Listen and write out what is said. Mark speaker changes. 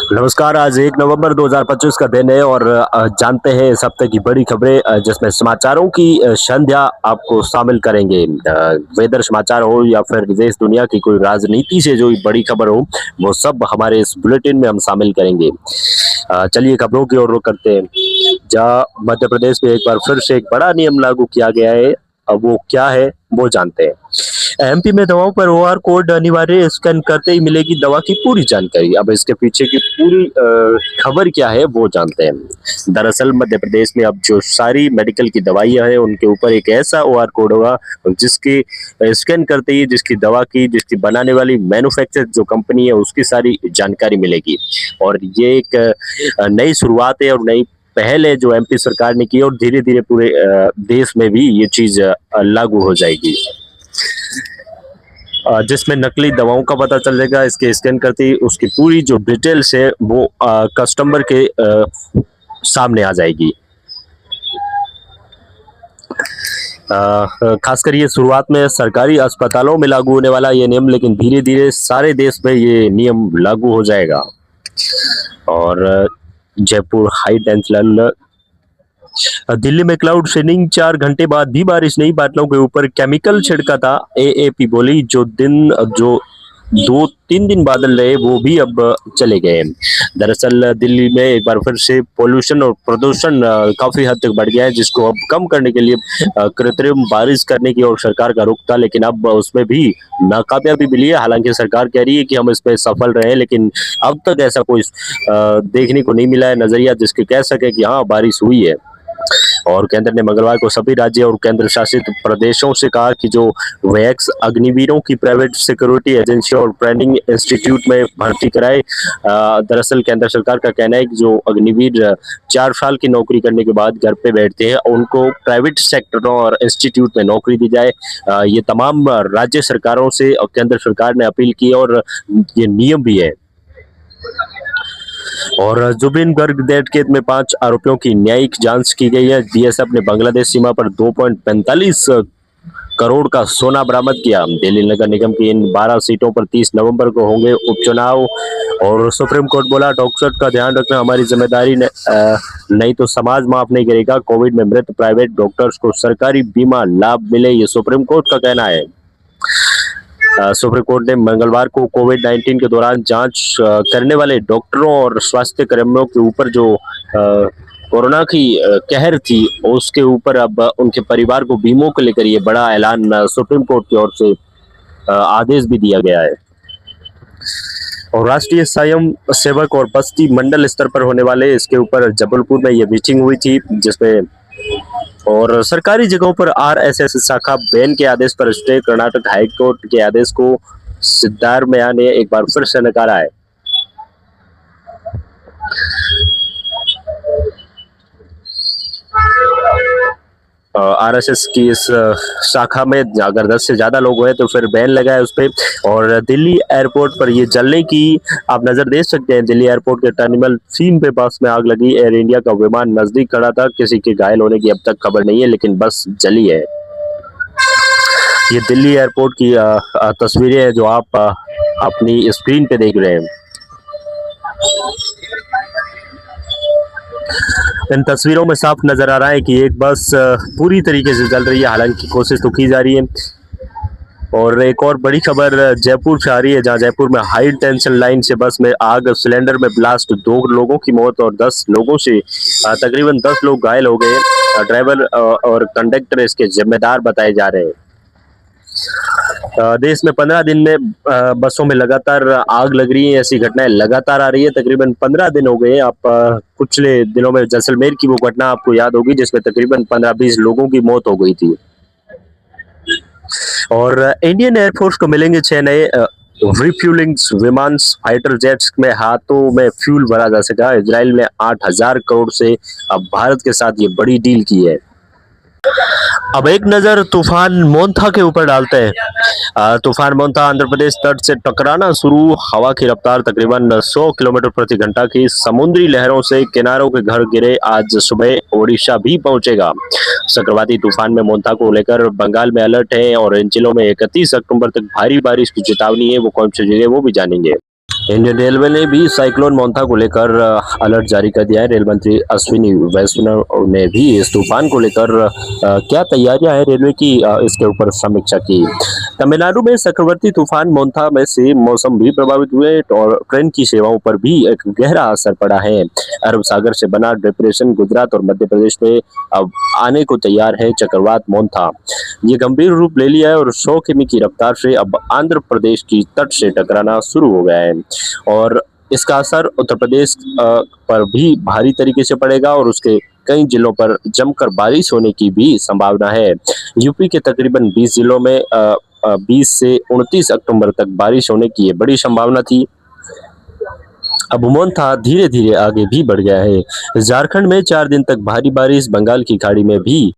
Speaker 1: नमस्कार। आज 1 नवंबर 2025 का दिन है और जानते हैं इस हफ्ते की बड़ी खबरें जिसमें समाचारों की संध्या आपको शामिल करेंगे। वेदर समाचार हो या फिर देश दुनिया की कोई राजनीति से जो बड़ी खबर हो, वो सब हमारे इस बुलेटिन में हम शामिल करेंगे। चलिए खबरों की ओर रुख करते हैं। जहाँ मध्य प्रदेश में एक बार फिर से एक बड़ा नियम लागू किया गया है। अब वो क्या है वो जानते हैं। एमपी में दवाओं पर ओआर कोड अनिवार्य, स्कैन करते ही मिलेगी दवा की पूरी जानकारी। अब इसके पीछे की पूरी खबर क्या है वो जानते हैं। दरअसल मध्य प्रदेश में अब जो सारी मेडिकल की दवाइयां हैं उनके ऊपर एक ऐसा ओआर कोड होगा जिसकी स्कैन करते ही जिसकी दवा की जिसकी बनाने वाली मैन्युफैक्चर जो कंपनी है उसकी सारी जानकारी मिलेगी। और ये एक नई शुरुआत है और नई पहल है जो एमपी सरकार ने की और धीरे धीरे पूरे देश में भी ये चीज लागू हो जाएगी। जिसमें नकली दवाओं का पता चल जाएगा, इसके स्कैन करते ही उसकी पूरी जो डिटेल्स है वो कस्टमर के सामने आ जाएगी। खासकर ये शुरुआत में सरकारी अस्पतालों में लागू होने वाला ये नियम, लेकिन धीरे धीरे सारे देश में ये नियम लागू हो जाएगा। और जयपुर हाई टेंशन, दिल्ली में क्लाउड सीडिंग, 4 घंटे बाद भी बारिश नहीं, बादलों के ऊपर केमिकल छिड़का था। एएपी बोली जो 2-3 दिन बादल रहे वो भी अब चले गए। दरअसल दिल्ली में एक बार फिर से पोल्यूशन और प्रदूषण काफी हद तक बढ़ गया है, जिसको अब कम करने के लिए कृत्रिम बारिश करने की और सरकार का रुख था, लेकिन अब उसमें भी नाकामयाबी मिली है। हालांकि सरकार कह रही है कि हम इसमें सफल रहे, लेकिन अब तक ऐसा कोई देखने को नहीं मिला है नजरिया जिसके कह सके कि हाँ बारिश हुई है। और केंद्र ने मंगलवार को सभी राज्य और केंद्र शासित प्रदेशों से कहा कि जो वैक्स अग्निवीरों की प्राइवेट सिक्योरिटी एजेंसी और ट्रेनिंग इंस्टीट्यूट में भर्ती कराए। दरअसल केंद्र सरकार का कहना है कि जो अग्निवीर 4 साल की नौकरी करने के बाद घर पे बैठते हैं उनको प्राइवेट सेक्टरों और इंस्टीट्यूट में नौकरी दी जाए। ये तमाम राज्य सरकारों से और केंद्र सरकार ने अपील की और ये नियम भी है। और जुबिन गर्ग डेथ केस में 5 आरोपियों की न्यायिक जांच की गई है। बीएसएफ ने बांग्लादेश सीमा पर 2.45 करोड़ का सोना बरामद किया। दिल्ली नगर निगम की इन 12 सीटों पर 30 नवंबर को होंगे उपचुनाव। और सुप्रीम कोर्ट बोला डॉक्टर का ध्यान रखना हमारी जिम्मेदारी, नहीं तो समाज माफ नहीं करेगा। कोविड में मृत प्राइवेट डॉक्टर्स को सरकारी बीमा लाभ मिले, ये सुप्रीम कोर्ट का कहना है। सुप्रीम कोर्ट ने मंगलवार को कोविड-19 के दौरान जांच करने वाले डॉक्टरों और स्वास्थ्य कर्मियों के ऊपर जो कोरोना की कहर थी उसके ऊपर अब उनके परिवार को बीमों को लेकर ये बड़ा ऐलान सुप्रीम कोर्ट की ओर से आदेश भी दिया गया है। और राष्ट्रीय स्वयं सेवक और बस्ती मंडल स्तर पर होने वाले इसके ऊपर जबलपुर में ये मीटिंग हुई थी, जिसमें और सरकारी जगहों पर आरएसएस शाखा बैन के आदेश पर स्टे। कर्नाटक हाईकोर्ट के आदेश को सिद्धारमैया ने एक बार फिर से नकारा है। आरएसएस की इस शाखा में अगर 10 से ज्यादा लोग हुए तो फिर बैन लगा है उस पर। और दिल्ली एयरपोर्ट पर ये जलने की आप नजर देख सकते हैं। दिल्ली एयरपोर्ट के टर्मिनल 3 पे बस में आग लगी। एयर इंडिया का विमान नजदीक खड़ा था। किसी के घायल होने की अब तक खबर नहीं है, लेकिन बस जली है। ये दिल्ली एयरपोर्ट की तस्वीरें हैं जो आप अपनी स्क्रीन पे देख रहे हैं। इन तस्वीरों में साफ नजर आ रहा है कि एक बस पूरी तरीके से जल रही है, हालांकि कोशिश तो की जा रही है। और एक और बड़ी खबर जयपुर से आ रही है, जहां जयपुर में हाई टेंशन लाइन से बस में आग, सिलेंडर में ब्लास्ट, 2 लोगों की मौत और 10 लोगों से तकरीबन 10 लोग घायल हो गए। ड्राइवर और कंडक्टर इसके जिम्मेदार बताए जा रहे हैं। देश में 15 दिन में बसों में लगातार आग लग रही है, ऐसी घटनाएं लगातार आ रही है। तकरीबन 15 दिन हो गए। आप पिछले दिनों में जैसलमेर की वो घटना आपको याद होगी जिसमें तकरीबन 15-20 लोगों की मौत हो गई थी। और इंडियन एयरफोर्स को मिलेंगे 6 नए रिफ्यूलिंग विमान, फाइटर जेट्स में हाथों में फ्यूल भरा जा सका। इजराइल ने 8,000 करोड़ से अब भारत के साथ ये बड़ी डील की है। अब एक नजर तूफान मोंथा के ऊपर डालते हैं। तूफान मोंथा आंध्र प्रदेश तट से टकराना शुरू। हवा की रफ्तार तकरीबन 100 किलोमीटर प्रति घंटा की। समुद्री लहरों से किनारों के घर गिरे। आज सुबह ओडिशा भी पहुंचेगा। चक्रवाती तूफान में मोंथा को लेकर बंगाल में अलर्ट है और इन जिलों में 31 अक्टूबर तक भारी बारिश की चेतावनी है। वो कौन सी जगह वो भी जानेंगे। इंडियन रेलवे ने भी साइक्लोन मोंथा को लेकर अलर्ट जारी कर दिया है। रेल मंत्री अश्विनी वैष्णव ने भी इस तूफान को लेकर क्या तैयारियां हैं रेलवे की, इसके ऊपर समीक्षा की। तमिलनाडु में चक्रवाती तूफान मोंथा में से मौसम भी प्रभावित हुए और ट्रेन की सेवाओं पर भी एक गहरा असर पड़ा है। अरब सागर से बना डिप्रेशन गुजरात और मध्य प्रदेश में अब आने को तैयार है। चक्रवात मोंथा ये गंभीर रूप ले लिया है और 100 किमी की रफ्तार से अब आंध्र प्रदेश की तट से टकराना शुरू हो गया है और इसका असर उत्तर प्रदेश पर भी भारी तरीके से पड़ेगा और उसके कई जिलों पर जमकर बारिश होने की भी संभावना है। यूपी के तकरीबन 20 जिलों में 20 से 29 अक्टूबर तक बारिश होने की ये बड़ी संभावना थी। अब मोंथा धीरे धीरे आगे भी बढ़ गया है। झारखंड में 4 दिन तक भारी बारिश, बंगाल की खाड़ी में भी